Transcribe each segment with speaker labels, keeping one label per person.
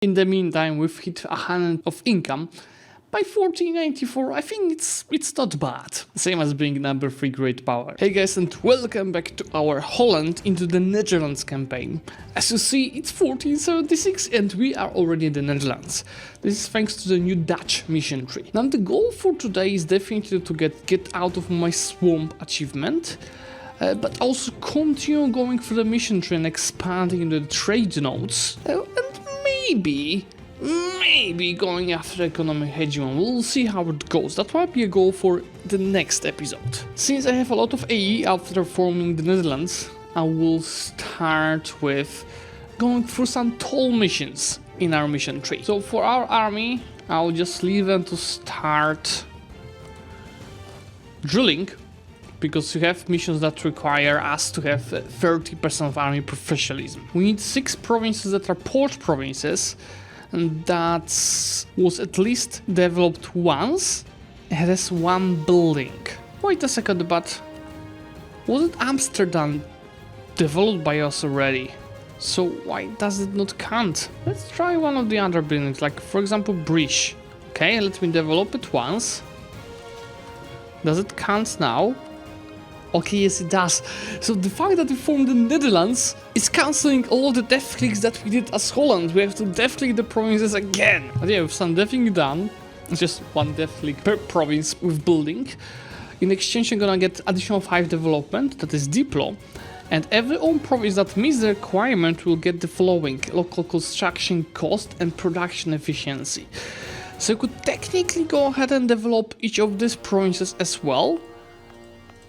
Speaker 1: In the meantime, we've hit 100 of income. By 1494, I think it's not bad. Same as being number 3 great power. Hey guys, and welcome back to our Holland into the Netherlands campaign. As you see, it's 1476 and we are already in the Netherlands. This is thanks to the new Dutch mission tree. Now the goal for today is definitely to get out of my swamp achievement. But also continue going through the mission tree and expanding the trade nodes. And maybe going after economic hegemon. We'll see how it goes. That might be a goal for the next episode. Since I have a lot of AE after forming the Netherlands, I will start with going through some toll missions in our mission tree. So for our army, I'll just leave them to start drilling, because you have missions that require us to have 30% of army professionalism. We need 6 provinces that are port provinces, and that was at least developed once. It has 1 building. Wait a second, but wasn't Amsterdam developed by us already? So why does it not count? Let's try one of the other buildings, like for example Bridge. Okay, let me develop it once. Does it count now? Okay, yes it does. So the fact that we formed the Netherlands is cancelling all the death clicks that we did as Holland. We have to death click the provinces again. But yeah, with some deathing done, it's just 1 death click per province with building. In exchange, you're gonna get additional 5 development, that is Diplo. And every own province that meets the requirement will get the following: local construction cost and production efficiency. So you could technically go ahead and develop each of these provinces as well.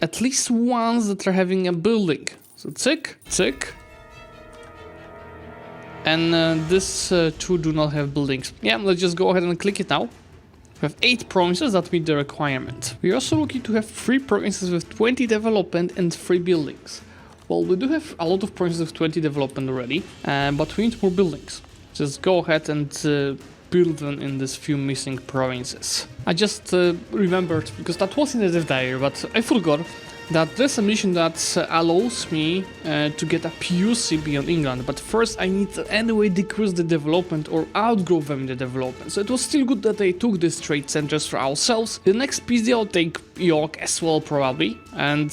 Speaker 1: At least ones that are having a building. So tick. And this 2 do not have buildings. Yeah, let's just go ahead and click it now. We have 8 provinces that meet the requirement. We're also looking to have 3 provinces with 20 development and 3 buildings. Well, we do have a lot of provinces with 20 development already, but we need more buildings. Just go ahead and build them in these few missing provinces. I just remembered, because that was in the dev diary, but I forgot that there's a mission that allows me to get a PUC beyond England, but first I need to anyway decrease the development or outgrow them in the development. So it was still good that they took these trade centers for ourselves. The next PC I'll take York as well probably, and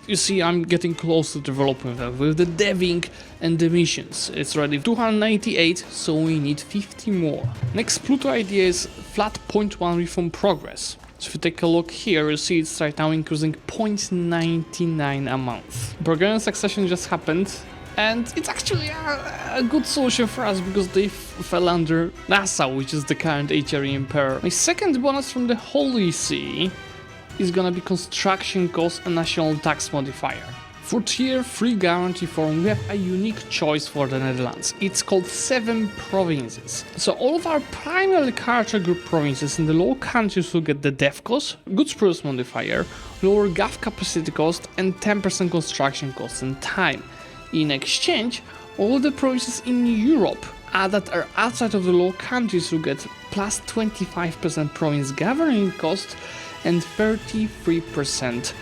Speaker 1: you see I'm getting close to developing them with the deving and the missions. It's already 298, so we need 50 more. Next Pluto idea is flat 0.1 reform progress. So if you take a look here, you see it's right now increasing 0.99 a month. Bulgarian succession just happened, and it's actually a good solution for us because they fell under Nassau, which is the current HRE Emperor. My second bonus from the Holy See is gonna be construction cost and national tax modifier. For tier 3 guarantee form, we have a unique choice for the Netherlands. It's called 7 provinces. So all of our primary culture group provinces in the low countries will get the dev cost, goods produced modifier, lower gov capacity cost, and 10% construction cost and time. In exchange, all the provinces in Europe that are outside of the low countries will get plus 25% province governing cost and 33%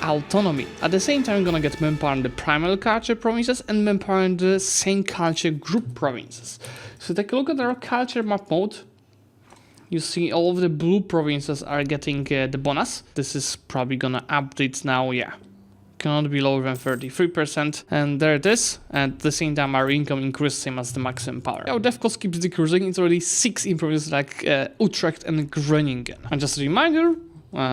Speaker 1: autonomy. At the same time, we're gonna get manpower in the primary culture provinces and manpower in the same culture group provinces. So take a look at our culture map mode. You see all of the blue provinces are getting the bonus. This is probably gonna update now, yeah. Cannot be lower than 33%, and there it is. And at the same time, our income increases same as the maximum power. Our dev cost keeps decreasing. It's already 6 in provinces like Utrecht and Groningen. And just a reminder,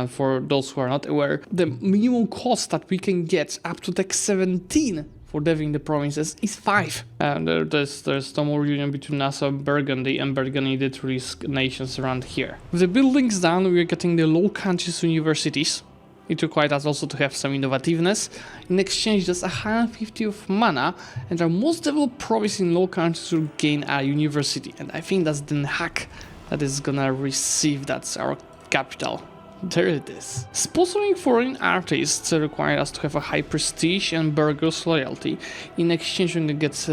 Speaker 1: for those who are not aware, the minimum cost that we can get up to Tech 17 for deving the provinces is 5. And there's no more union between Nassau and Burgundy, and Burgundy did risk nations around here. With the buildings done, we are getting the low countries universities. It required us also to have some innovativeness. In exchange, just 150 of mana, and our most developed province in low countries will gain a university. And I think that's Den Haag that is gonna receive, that's our capital. There it is. Sponsoring foreign artists require us to have a high prestige and burgers loyalty. In exchange, we're gonna get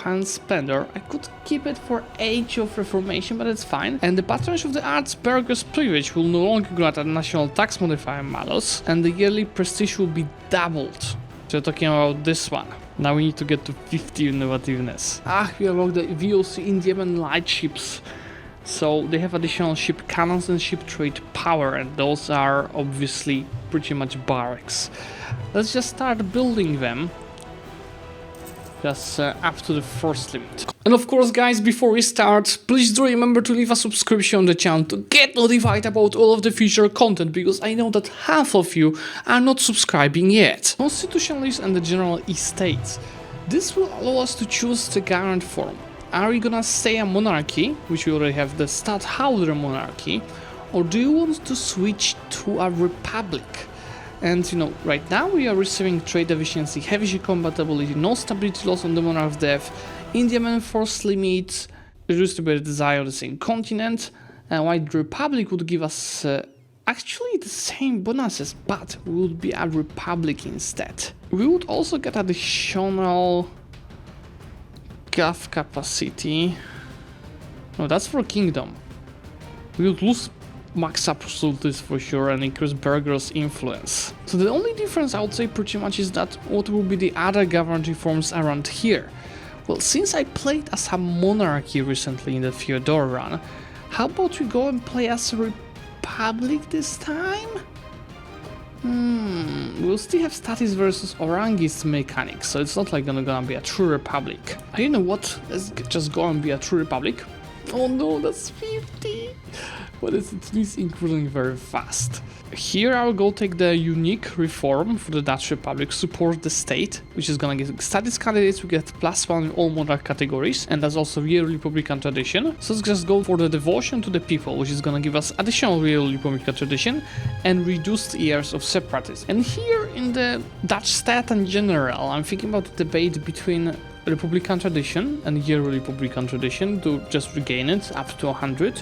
Speaker 1: hand spender. I could keep it for Age of Reformation, but it's fine. And the patronage of the arts burgers privilege will no longer grant a national tax modifier malus, and the yearly prestige will be doubled. So you're talking about this one. Now we need to get to 50 innovativeness. We unlocked the VOC Indian and light ships. So they have additional ship cannons and ship trade power, and those are obviously pretty much barracks. Let's just start building them. Just up to the first limit. And of course, guys, before we start, please do remember to leave a subscription on the channel to get notified about all of the future content, because I know that half of you are not subscribing yet. Constitutionalist and the General Estates. This will allow us to choose the government form. Are we gonna stay a monarchy, which we already have the stadtholder monarchy, or do you want to switch to a republic? And you know, right now we are receiving trade efficiency, heavy ship compatibility, no stability loss on the monarch's death, Indian force limits, reduced by the desire of the same continent, and while the republic would give us actually the same bonuses, but we would be a republic instead. We would also get additional gov capacity. No, that's for kingdom. We would lose max absolutes for sure and increase burghers' influence. So the only difference I would say pretty much is that what will be the other government reforms around here. Well, since I played as a monarchy recently in the Theodore run, how about we go and play as a republic this time? We'll still have status versus Orangist mechanics, so it's not like gonna be a true republic. You know what? Let's just go and be a true republic. Oh no, that's 50! But it is increasing very fast. Here I will go take the unique reform for the Dutch Republic, support the state, which is gonna get status candidates, we get +1 in all monarch categories, and that's also real Republican tradition. So let's just go for the devotion to the people, which is gonna give us additional real Republican tradition and reduced years of separatism. And here in the Dutch state in general, I'm thinking about the debate between Republican tradition and yearly Republican tradition to just regain it up to 100.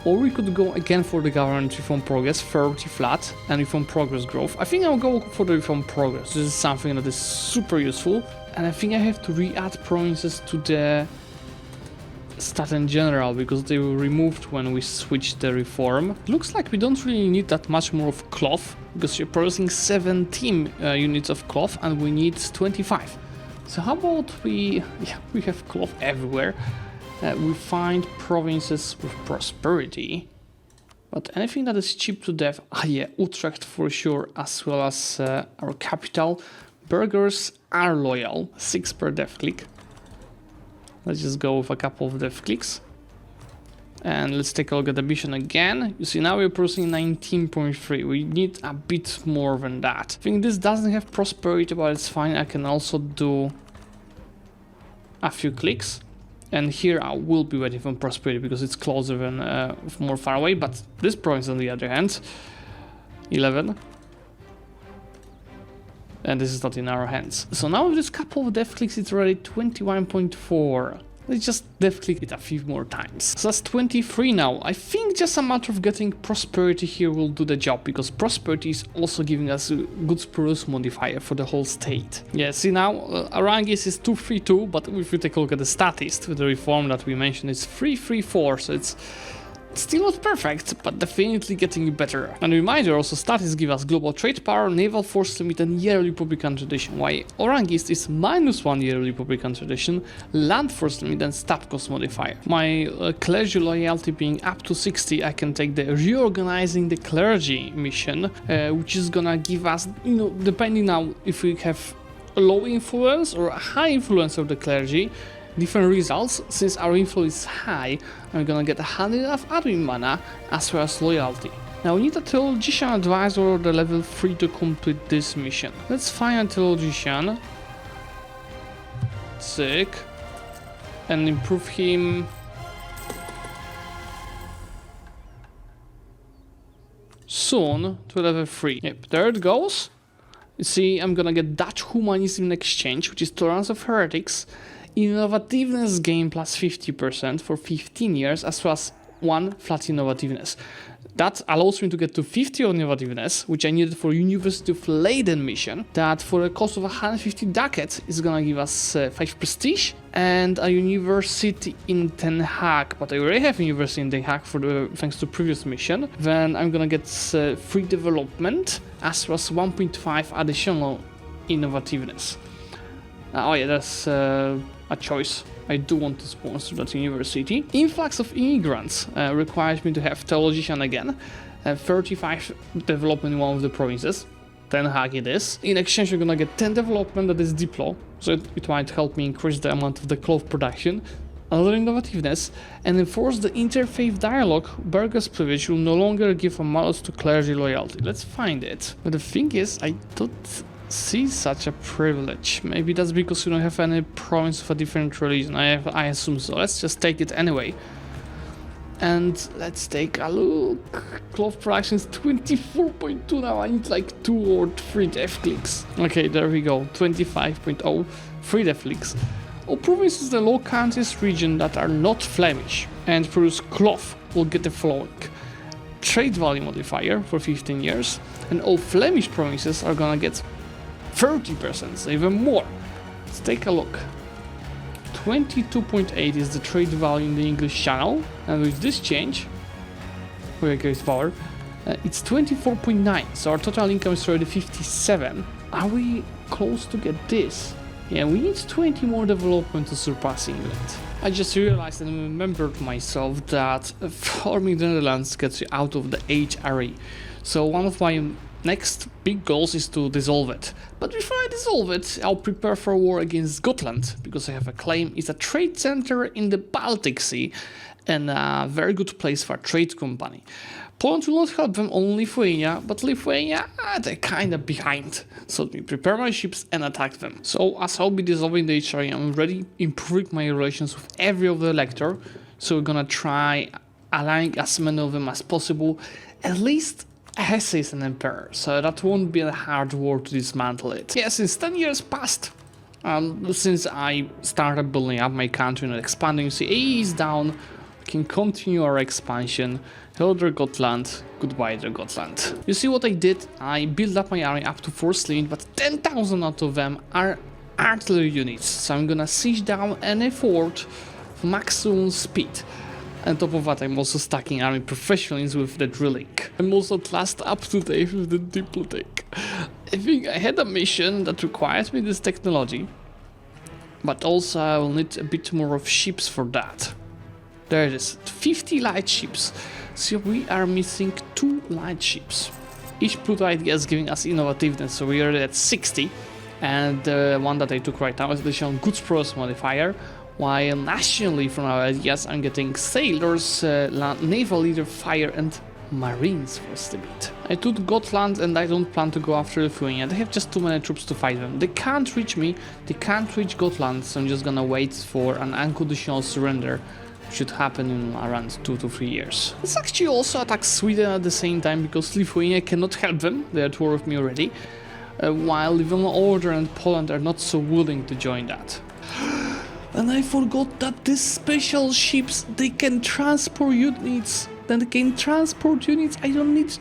Speaker 1: Or we could go again for the government reform progress, 30 flat, and reform progress growth. I think I'll go for the reform progress. This is something that is super useful. And I think I have to re-add provinces to the stat in general, because they were removed when we switched the reform. It looks like we don't really need that much more of cloth, because you're producing 17 units of cloth and we need 25. So how about we have cloth everywhere. We find provinces with prosperity, but anything that is cheap to death, Utrecht for sure, as well as our capital. Burghers are loyal, 6 per death click. Let's just go with a couple of death clicks. And let's take a look at the mission again. You see, now we're producing 19.3. We need a bit more than that. I think this doesn't have prosperity, but it's fine. I can also do a few clicks. And here I will be waiting for prosperity because it's closer than more far away. But this province, on the other hand, 11. And this is not in our hands. So now with this couple of death clicks, it's already 21.4. Let's just death click it a few more times. So that's 23 now. I think just a matter of getting prosperity here will do the job, because prosperity is also giving us a good spruce modifier for the whole state. Yeah, see now, Arangis is 232, but if you take a look at the statist with the reform that we mentioned, it's 334, so it's still not perfect, but definitely getting better. And a reminder, also status give us global trade power, naval force limit and yearly Republican tradition, while Orangist is -1 yearly Republican tradition, land force limit and stat cost modifier. My clergy loyalty being up to 60, I can take the reorganizing the clergy mission, which is gonna give us, you know, depending now if we have a low influence or a high influence of the clergy, different results. Since our influence is high, I'm gonna get 100 of admin mana as well as loyalty. Now we need a theologian advisor the level 3 to complete this mission. Let's find a theologian. Sick. And improve him soon to level 3. Yep, there it goes. You see, I'm gonna get Dutch humanism in exchange, which is tolerance of heretics, innovativeness gain plus 50% for 15 years, as well as 1 flat innovativeness. That allows me to get to 50 on innovativeness, which I needed for University of Leiden mission, that for a cost of 150 ducats is gonna give us 5 prestige and a university in Den Haag, but I already have university in Den Haag thanks to previous mission. Then I'm gonna get free development as well as 1.5 additional innovativeness. Oh yeah, that's a choice. I do want to sponsor that university. Influx of immigrants requires me to have theologian again. 35 development in one of the provinces. 10 hack it is. In exchange, you're gonna get 10 development that is Diplo, so it might help me increase the amount of the cloth production. Another innovativeness, and enforce the interfaith dialogue. Burgers privilege will no longer give a malus to clergy loyalty. Let's find it. But the thing is, I don't see such a privilege. Maybe that's because you don't have any province of a different religion. I assume so. Let's just take it anyway. And let's take a look. Cloth production is 24.2 now. I need like 2 or 3 dev clicks. Okay, there we go. 25.0. 3 dev clicks. All provinces in the Low Countries region that are not Flemish and produce cloth will get the following. Trade value modifier for 15 years. And all Flemish provinces are gonna get 30%, so even more. Let's take a look. 22.8 is the trade value in the English channel, and with this change, we increase power, it's 24.9, so our total income is already 57. Are we close to get this? Yeah, we need 20 more development to surpass England. I just realized and remembered myself that forming the Netherlands gets you out of the HRE. So one of my next big goals is to dissolve it. But before I dissolve it, I'll prepare for a war against Scotland, because I have a claim it's a trade center in the Baltic Sea and a very good place for a trade company. Poland will not help them, only Lithuania, but Lithuania, they're kinda behind. So let me prepare my ships and attack them. So as I'll be dissolving the HRE, I'm already improving my relations with every of the elector. So we're gonna try allying as many of them as possible, at least Hesse is an emperor, so that won't be a hard war to dismantle it. Yeah, since 10 years passed, since I started building up my country and expanding, see, AE is down, we can continue our expansion. Hello there Gotland, goodbye there Gotland. You see what I did? I built up my army up to 4th limit, but 10,000 out of them are artillery units, so I'm gonna siege down any fort for maximum speed. On top of that, I'm also stacking army professionals with the drilling. I'm also classed up to date with the Diplotech. I think I had a mission that requires me this technology, but also I will need a bit more of ships for that. There it is, 50 light ships. So we are missing 2 light ships. Each Pluto idea is giving us innovativeness, so we are at 60. And the one that I took right now is additional goods process modifier. While nationally from our ideas I'm getting sailors, naval leader, fire and marines for limit. I took Gotland and I don't plan to go after Lithuania. They have just too many troops to fight them. They can't reach me, they can't reach Gotland, so I'm just gonna wait for an unconditional surrender. Should happen in around 2 to 3 years. Let's actually also attack Sweden at the same time, because Lithuania cannot help them, they are at war with me already, while Livonian Order and Poland are not so willing to join that. And I forgot that these special ships, they can transport units. Then they can transport units. I don't need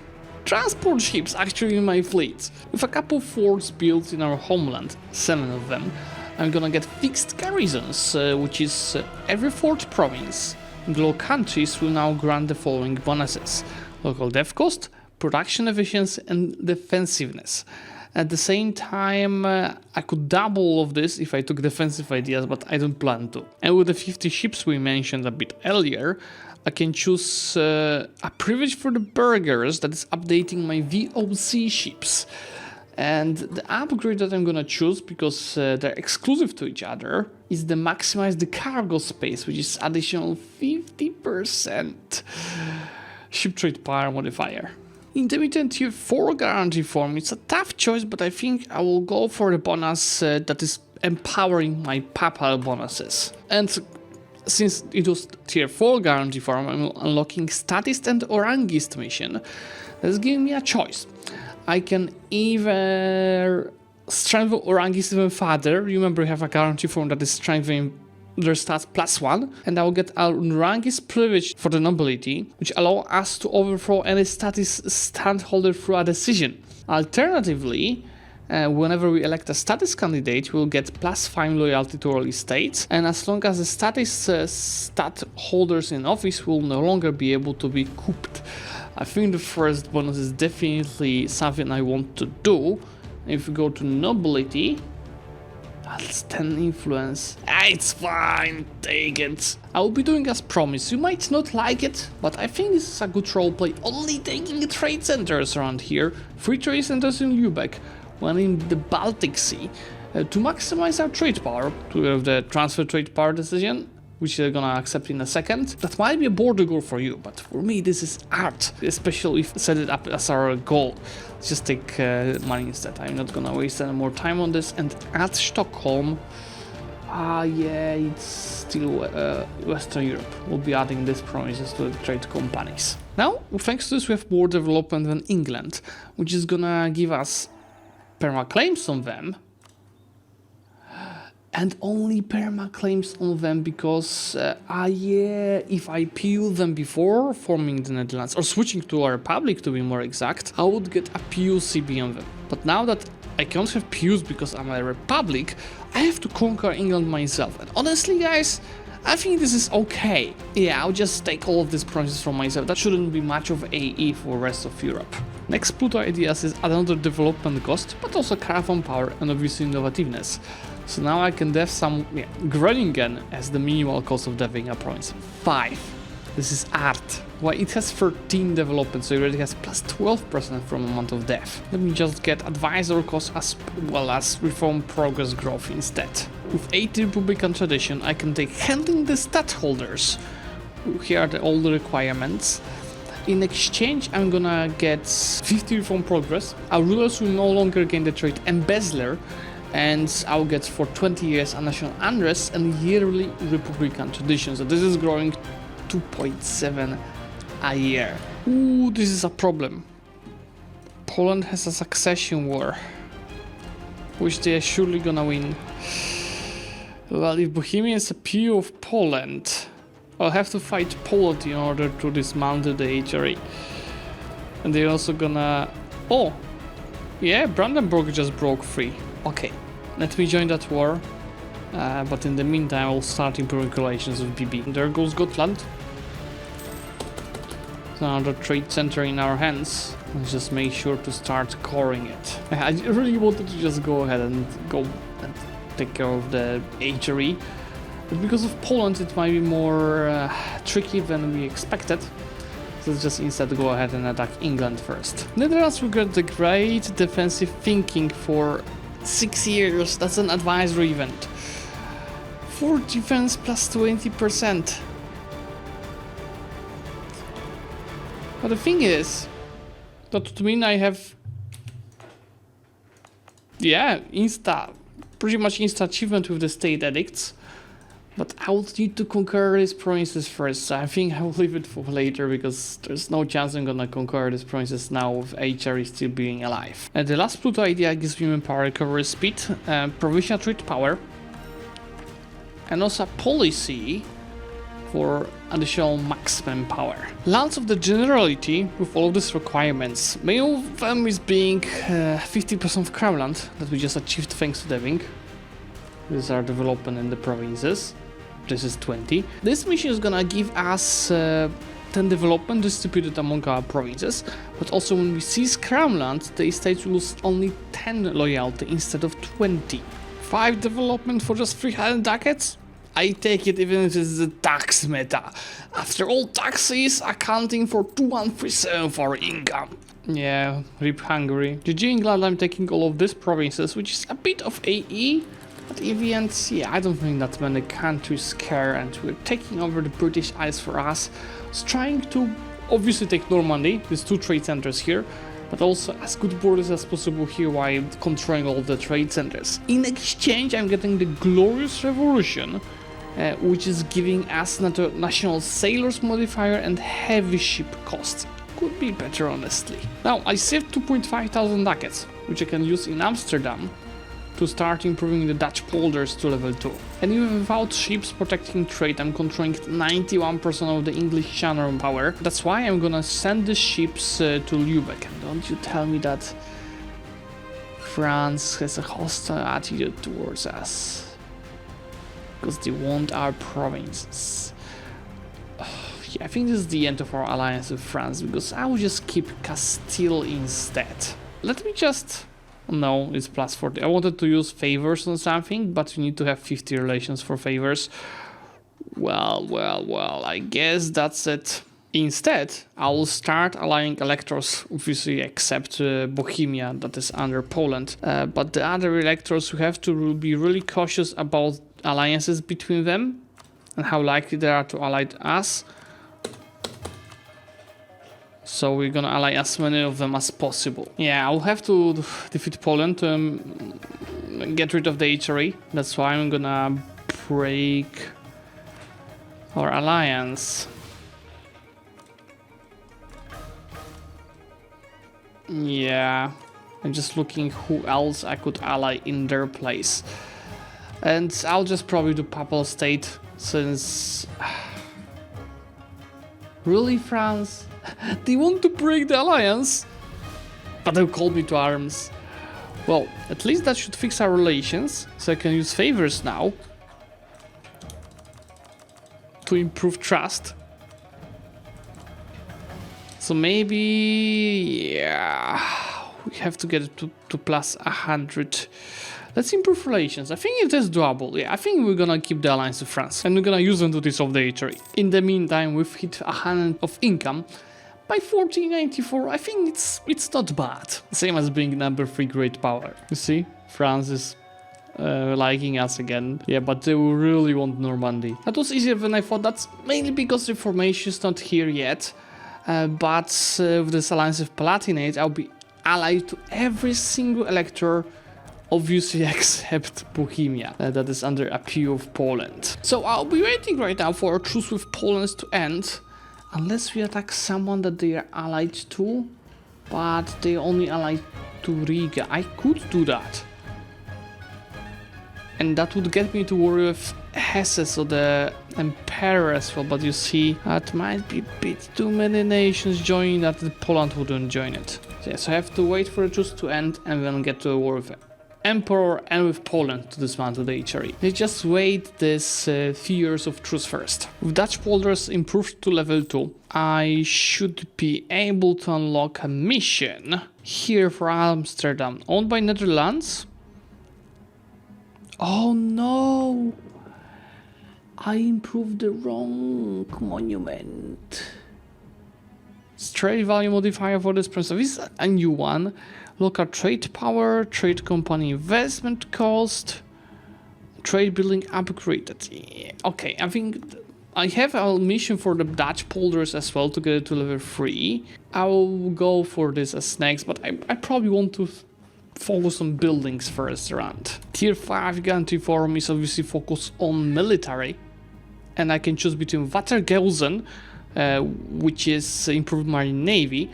Speaker 1: transport ships actually in my fleet. With a couple of forts built in our homeland, 7 of them, I'm gonna get fixed garrisons, which is every 4th province. The Low Countries will now grant the following bonuses: local dev cost, production efficiency and defensiveness. At the same time, I could double all of this if I took defensive ideas, but I don't plan to. And with the 50 ships we mentioned a bit earlier, I can choose a privilege for the burghers that is updating my VOC ships. And the upgrade that I'm gonna choose, because they're exclusive to each other, is the maximize the cargo space, which is additional 50% ship trade power modifier. Intermittent tier 4 guarantee form, it's a tough choice, but I think I will go for the bonus that is empowering my papal bonuses. And since it was tier 4 guarantee form, I'm unlocking Statist and Orangist mission. That's giving me a choice. I can either strengthen Orangist even further. Remember, we have a guarantee form that is strengthening their stats +1, and I will get a Orangist privilege for the nobility, which allow us to overthrow any statist standholder through a decision. Alternatively, whenever we elect a statist candidate, we'll get +5 loyalty to all estates, and as long as the statist stat holders in office will no longer be able to be couped. I think the first bonus is definitely something I want to do. If we go to nobility, That's 10 influence. It's fine, take it. I will be doing as promised. You might not like it, but I think this is a good roleplay. Only taking trade centers around here. 3 trade centers in Zlewikk, one in the Baltic Sea. To maximize our trade power, to have the transfer trade power decision, which they're gonna accept in a second. That might be a border goal for you, but for me this is art, especially if set it up as our goal. Let's just take money instead. I'm not gonna waste any more time on this. And at Stockholm, yeah, it's still Western Europe. We'll be adding these promises to the trade companies. Now, thanks to this, we have more development than England, which is gonna give us perma claims on them. And only perma claims on them because, yeah, if I PU them before forming the Netherlands, or switching to a republic to be more exact, I would get a PU CB on them. But now that I can't have PUs because I'm a republic, I have to conquer England myself. And honestly, guys, I think this is okay. Yeah, I'll just take all of these promises from myself. That shouldn't be much of AE for the rest of Europe. Next Pluto ideas is another development cost, but also caravan power and obviously innovativeness. So now I can dev some Groningen as the minimal cost of deving a province. 5. This is art. Well, it has 13 development, so it already has plus 12% from amount of dev. Let me just get advisor cost as well as reform progress growth instead. With 8 Republican tradition, I can take handling the stadtholders. Here are all the requirements. In exchange, I'm gonna get 50 reform progress. Our rulers will no longer gain the trait embezzler, and I'll get for 20 years a national unrest and yearly Republican tradition. So this is growing 2.7 a year. Ooh, this is a problem. Poland has a succession war, which they are surely gonna win. Well, if Bohemia is a PU of Poland, I'll have to fight Poland in order to dismantle the HRE. And they're also gonna... Oh! Yeah, Brandenburg just broke free. Okay, let me join that war, but in the meantime I'll start improving relations with BB. There goes Gotland. It's another trade center in our hands. Let's just make sure to start coring it. I really wanted to just go ahead and go and take care of the HRE, but because of Poland it might be more tricky than we expected. So let's just instead go ahead and attack England first. Netherlands will get the great defensive thinking for 6 years. That's an advisory event. For defense plus 20%. But the thing is, that would mean I have, yeah, pretty much insta achievement with the state edicts. But I would need to conquer these provinces first, so I think I will leave it for later because there's no chance I'm gonna conquer these provinces now with HRE still being alive. And the last Pluto idea gives me power recovery speed, provincial trade power, and also a policy for additional maximum power. Lands of the Generality with all of these requirements. Main of them is being 50% of Crown land that we just achieved thanks to deving. These are development in the provinces. This is 20. This mission is gonna give us 10 development distributed among our provinces, but also when we seize Crown land, the estates will lose only 10 loyalty instead of 20. 5 development for just 300 ducats? I take it even if it's the tax meta. After all, taxes accounting for 2137 for income. Yeah, rip Hungary. GG England, I'm taking all of these provinces, which is a bit of AE. But in the end, yeah, I don't think that many countries care, and we're taking over the British Isles for us. It's trying to obviously take Normandy, these 2 trade centers here, but also as good borders as possible here while controlling all the trade centers. In exchange, I'm getting the Glorious Revolution, which is giving us national sailors modifier and heavy ship costs. Could be better, honestly. Now, I saved 2,500 ducats, which I can use in Amsterdam to start improving the Dutch polders to level 2. And even without ships protecting trade, I'm controlling 91% of the English channel power. That's why I'm gonna send the ships to Zlewikk. And don't you tell me that France has a hostile attitude towards us, because they want our provinces. Yeah, I think this is the end of our alliance with France, because I will just keep Castile instead. Let me just No, it's plus 40. I wanted to use favors on something, but you need to have 50 relations for favors. Well, I guess that's it. Instead, I will start allying electors, obviously except Bohemia, that is under Poland. But the other electors, we have to be really cautious about alliances between them and how likely they are to ally us. So we're gonna ally as many of them as possible. Yeah, I'll have to defeat Poland to get rid of the HRE. That's why I'm gonna break our alliance. Yeah, I'm just looking who else I could ally in their place. And I'll just probably do Papal State, since... Really, France? They want to break the alliance? But they'll call me to arms. Well, at least that should fix our relations, so I can use favors now to improve trust. So maybe, yeah, we have to get it to plus 100. Let's improve relations. I think it is doable. Yeah, I think we're gonna keep the alliance with France, and we're gonna use them to dissolve the HRE. In the meantime, we've hit 100 of income. By 1494, I think it's not bad. Same as being number 3 great power. You see, France is liking us again. Yeah, but they will really want Normandy. That was easier than I thought. That's mainly because Reformation is not here yet. But with this alliance with Palatinate, I'll be allied to every single elector, obviously except Bohemia, that is under a PU of Poland. So I'll be waiting right now for a truce with Poland to end, unless we attack someone that they are allied to, but they only allied to Riga. I could do that. And that would get me to war with Hesse, so the Emperor as well, but you see, that might be a bit too many nations joining that Poland wouldn't join it. So yes, I have to wait for the truce to end and then get to a war with Emperor and with Poland to dismantle the HRE. They just wait this few years of truce first. With Dutch polders improved to level 2, I should be able to unlock a mission here for Amsterdam, owned by Netherlands. Oh no! I improved the wrong monument. Trade value modifier for this prince. This is a new one. Local trade power, trade company investment cost, trade building upgraded. Yeah, okay, I think I have a mission for the Dutch polders as well to get it to level 3. I will go for this as next, but I probably want to focus on buildings first around. Tier 5 guarantee form is obviously focused on military, and I can choose between Watergeuzen, which is improved marine navy,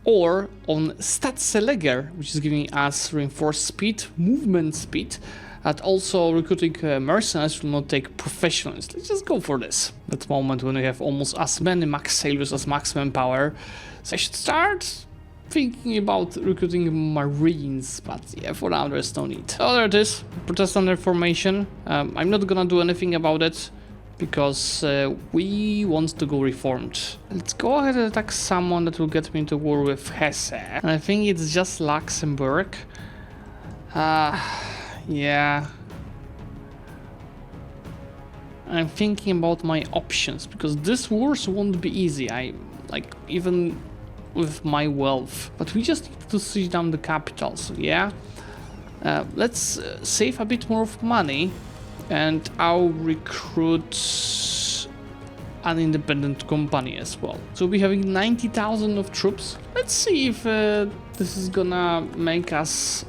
Speaker 1: or on Staatsleger, which is giving us reinforced speed, movement speed, and also recruiting mercenaries will not take professionals. Let's just go for this. That moment when we have almost as many max sailors as maximum power, so I should start thinking about recruiting marines, but yeah, for now there's no need. So there it is, Protestant Reformation. I'm not gonna do anything about it, because we want to go reformed. Let's go ahead and attack someone that will get me into war with Hesse. And I think it's just Luxembourg. Yeah. I'm thinking about my options, because this wars won't be easy. Even with my wealth. But we just need to siege down the capital, so yeah. Let's save a bit more of money. And I'll recruit an independent company as well. So we'll be having 90,000 of troops. Let's see if this is gonna make us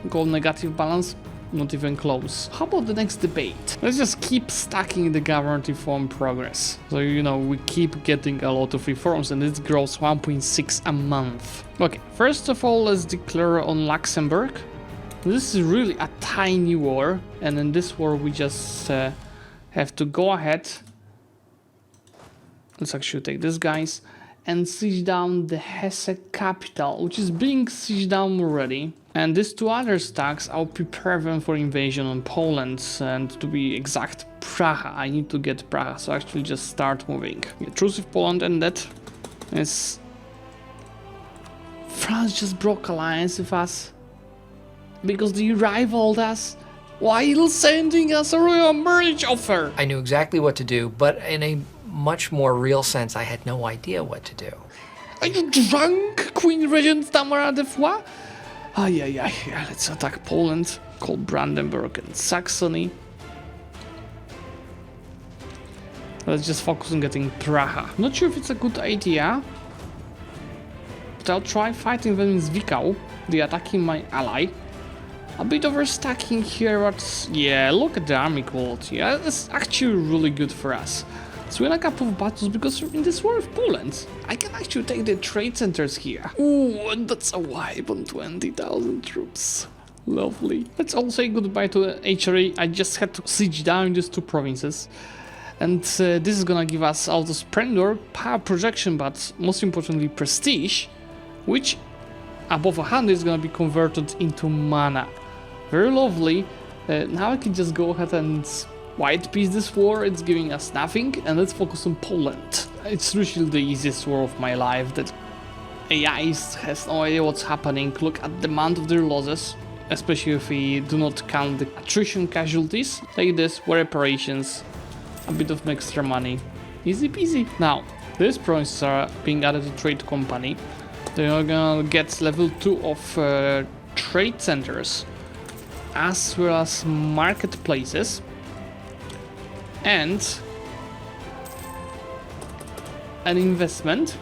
Speaker 1: go negative balance. Not even close. How about the next debate? Let's just keep stacking the government reform progress. So, you know, we keep getting a lot of reforms and it grows 1.6 a month. Okay, first of all, let's declare on Luxembourg. This is really a tiny war, and in this war we just have to go ahead. Let's actually take this, guys, and siege down the Hesse capital, which is being sieged down already. And these two other stacks, I'll prepare them for invasion on Poland, and to be exact, Prague. I need to get Prague, so actually just start moving. Yeah, truce with Poland, and that is... France just broke alliance with us. because they rivaled us while sending us a royal marriage offer.
Speaker 2: I knew exactly what to do, but in a much more real sense, I had no idea what to do.
Speaker 1: Are you drunk, Queen Regent Tamara de Foix? Yeah, let's attack Poland, call Brandenburg and Saxony. Let's just focus on getting Praha. Not sure if it's a good idea, but I'll try fighting them in Zwickau. They're attacking my ally. A bit overstacking here, but yeah, look at the army quality. Yeah, it's actually really good for us. So win a couple of battles because in this war with Poland, I can actually take the trade centers here. Ooh, and that's a wipe on 20,000 troops. Lovely. Let's all say goodbye to HRE. I just had to siege down these two provinces. And this is gonna give us Auto Splendor, power projection, but most importantly prestige, which above 100 is gonna be converted into mana. Very lovely. Now I can just go ahead and white piece this war. It's giving us nothing, and let's focus on Poland. It's literally the easiest war of my life. That AI has no idea what's happening. Look at the amount of their losses, especially if we do not count the attrition casualties. Like this, war reparations, a bit of extra money, easy peasy. Now these provinces are being added to trade company. They are gonna get level 2 of trade centers, as well as marketplaces, and an investment.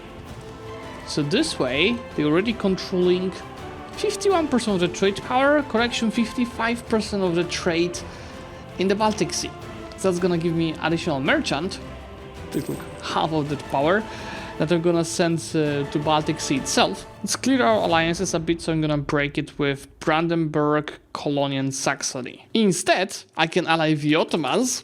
Speaker 1: So this way they're already controlling 51% of the trade power, correction 55% of the trade in the Baltic Sea. So that's gonna give me additional merchant, take look, half of that power that I'm gonna send to Baltic Sea itself. Let's clear our alliances a bit, so I'm gonna break it with Brandenburg, Colonial and Saxony. Instead, I can ally the Ottomans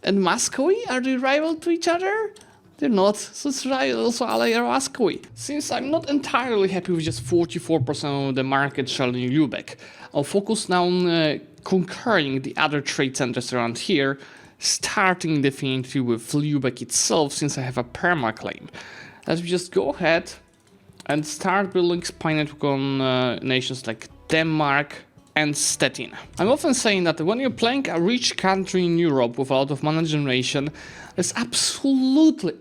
Speaker 1: and Muscovy. Are they rival to each other? They're not, so let's also ally Muscovy. Since I'm not entirely happy with just 44% of the market share in Zlewikk, I'll focus now on conquering the other trade centers around here, starting definitely with Zlewikk itself, since I have a perma claim. Let's just go ahead and start building spy network on nations like Denmark and Stettin. I'm often saying that when you're playing a rich country in Europe with a lot of mana generation, there's absolutely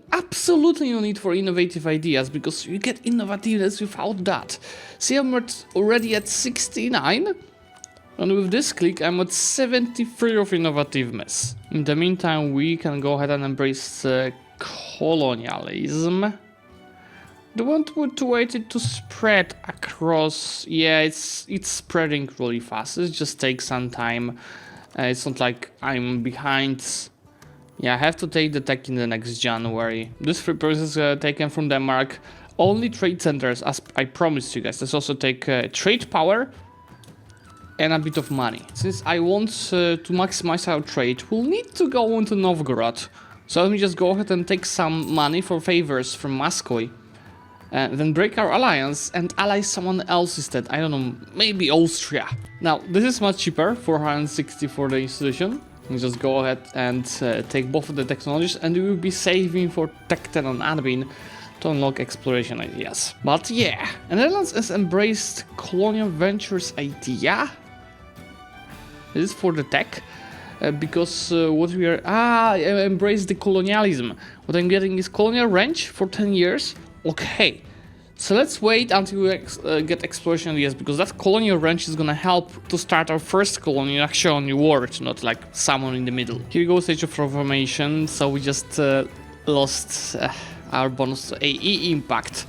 Speaker 1: no need for innovative ideas, because you get innovativeness without that. See, I'm already at 69. And with this click, I'm at 73 of innovativeness. In the meantime, we can go ahead and embrace colonialism. The one to wait it to spread across. Yeah, it's spreading really fast. It just takes some time. It's not like I'm behind. Yeah, I have to take the tech in the next January. This 3 provinces taken from Denmark. Only trade centers, as I promised you guys. Let's also take trade power and a bit of money. Since I want to maximize our trade, we'll need to go into Novgorod. So let me just go ahead and take some money for favors from Muscovy. Then break our alliance and ally someone else instead. I don't know, maybe Austria. Now, this is much cheaper, 460 for the institution. You just go ahead and take both of the technologies, and we will be saving for Tech 10 on admin to unlock exploration ideas. But yeah, the Netherlands has embraced Colonial Ventures idea. This is for the tech, because what we are... I embrace the colonialism. What I'm getting is colonial range for 10 years. Okay, so let's wait until we get exploration ideas, because that colonial range is gonna help to start our first colony actually on reward, not like someone in the middle. Here goes Age of Reformation, so we just lost our bonus to AE impact.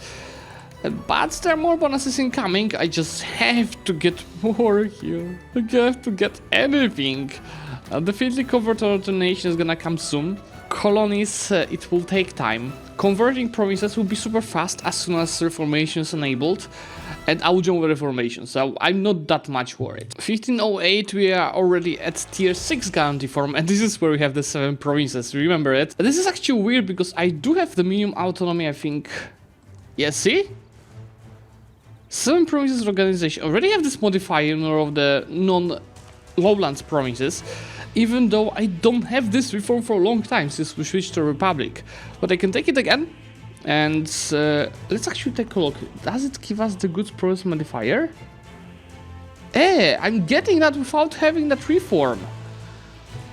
Speaker 1: But there are more bonuses incoming. I just have to get more here. I have to get anything. Definitely convert alternation is gonna come soon. Colonies, it will take time. Converting provinces will be super fast as soon as reformation is enabled. And I will jump with reformation, so I'm not that much worried. 1508, we are already at tier 6 guarantee form, and this is where we have the 7 provinces, remember it? This is actually weird, because I do have the minimum autonomy, I think. Yeah, see? 7 provinces organization. Already have this modifier of the non-lowlands provinces, even though I don't have this reform for a long time since we switched to Republic. But I can take it again, and let's actually take a look. Does it give us the goods province modifier? I'm getting that without having that reform.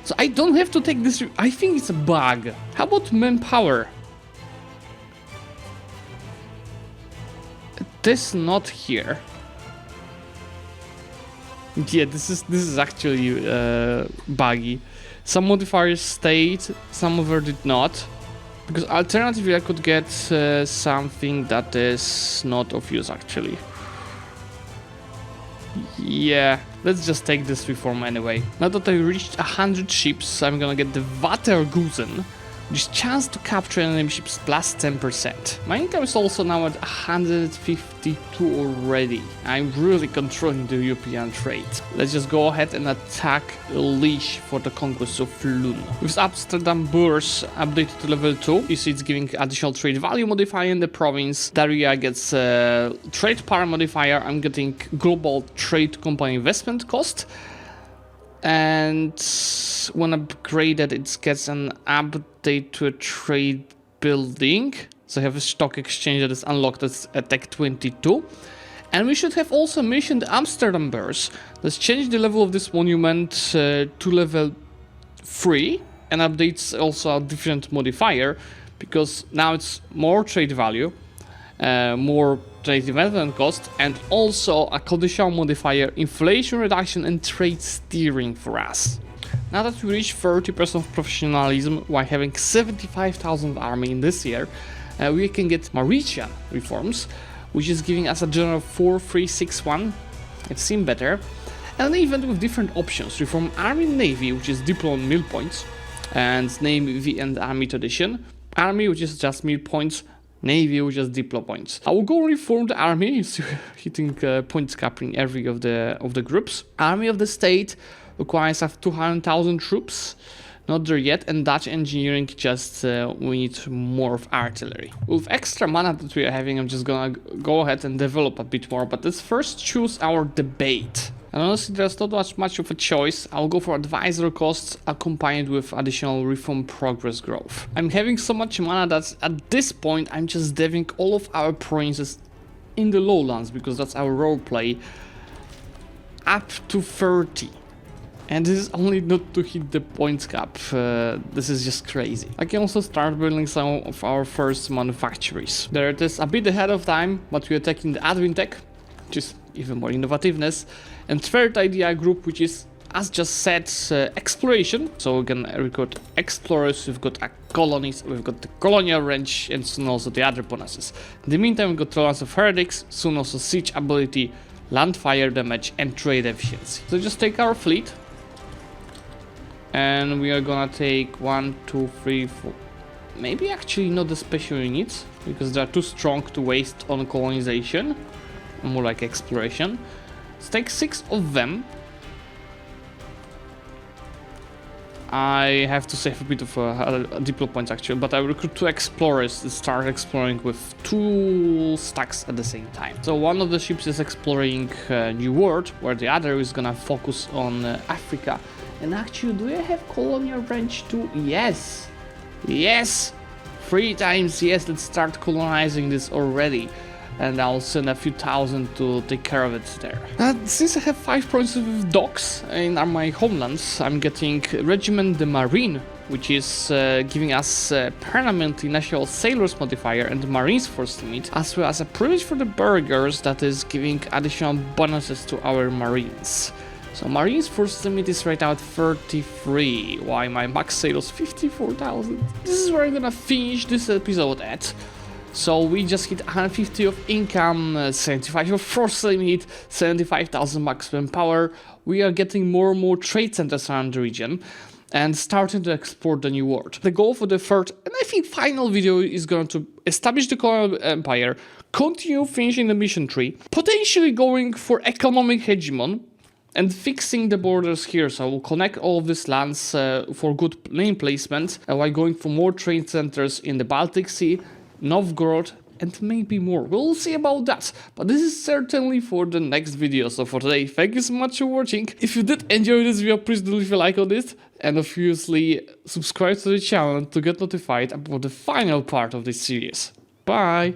Speaker 1: So I don't have to take this. I think it's a bug. How about manpower? This not here. Yeah, this is actually buggy. Some modifiers stayed, some of them did not. Because alternatively I could get something that is not of use actually. Yeah, let's just take this reform anyway. Now that I reached 100 ships, I'm gonna get the Watergusen, which is chance to capture enemy ships plus 10%. My income is also now at 152 already. I'm really controlling the European trade. Let's just go ahead and attack Leash for the conquest of Lun. With Amsterdam Bourse updated to level 2, you see it's giving additional trade value modifier in the province. Daria gets trade power modifier. I'm getting global trade company investment cost. And when upgraded, it gets an update to a trade building. So I have a stock exchange that is unlocked at Tech 22. And we should have also mentioned Amsterdam Bourse. Let's change the level of this monument to level 3 and updates also a different modifier because now it's more trade value, more trade development cost, and also a conditional modifier, inflation reduction and trade steering for us. Now that we reach 30% of professionalism while having 75,000 army in this year, we can get Mauritian reforms, which is giving us a general 4361. It seemed better. And an event with different options: reform army and navy, which is deploy on mill points, and navy and army tradition. Army, which is just mill points. Navy, which is deploy points. I will go reform the army, hitting points capping every of the groups. Army of the state requires 200,000 troops. Not there yet, and Dutch engineering just we need more of artillery. With extra mana that we are having, I'm just gonna go ahead and develop a bit more, but let's first choose our debate. And honestly, there's not much of a choice. I'll go for advisor costs accompanied with additional reform progress growth. I'm having so much mana that at this point I'm just deving all of our provinces in the lowlands because that's our roleplay up to 30. And this is only not to hit the points cap. This is just crazy. I can also start building some of our first manufactories. There it is, a bit ahead of time, but we are taking the admin tech, which is even more innovativeness. And third idea group, which is, as just said, exploration. So we can recruit explorers, we've got colonies, we've got the colonial range, and soon also the other bonuses. In the meantime, we've got tolerance of heretics, soon also siege ability, land fire damage, and trade efficiency. So just take our fleet. And we are gonna take 1, 2, 3, 4. Maybe actually not the special units, because they are too strong to waste on colonization. More like exploration. Let's take 6 of them. I have to save a bit of deploy points actually, but I will recruit 2 explorers to start exploring with 2 stacks at the same time. So one of the ships is exploring New World, where the other is gonna focus on Africa. And actually, do I have colonial range too? Yes! Yes! 3 times yes, let's start colonizing this already. And I'll send a few thousand to take care of it there. Since I have 5 provinces with docks in my homelands, I'm getting Regiment de Marine, which is giving us permanently national sailors modifier and Marines force limit, as well as a privilege for the burghers that is giving additional bonuses to our Marines. So Marines force limit is right now at 33, while my max sale is 54,000. This is where I'm gonna finish this episode at. So we just hit 150 of income, 75 of force limit, 75,000 maximum power. We are getting more and more trade centers around the region and starting to explore the new world. The goal for the third and I think final video is going to establish the colonial empire, continue finishing the mission tree, potentially going for economic hegemon, and fixing the borders here. So we'll connect all of these lands for good name placement while going for more trade centers in the Baltic Sea, Novgorod, and maybe more. We'll see about that, but this is certainly for the next video. So for today, thank you so much for watching. If you did enjoy this video, please do leave a like on this, and obviously subscribe to the channel to get notified about the final part of this series. Bye!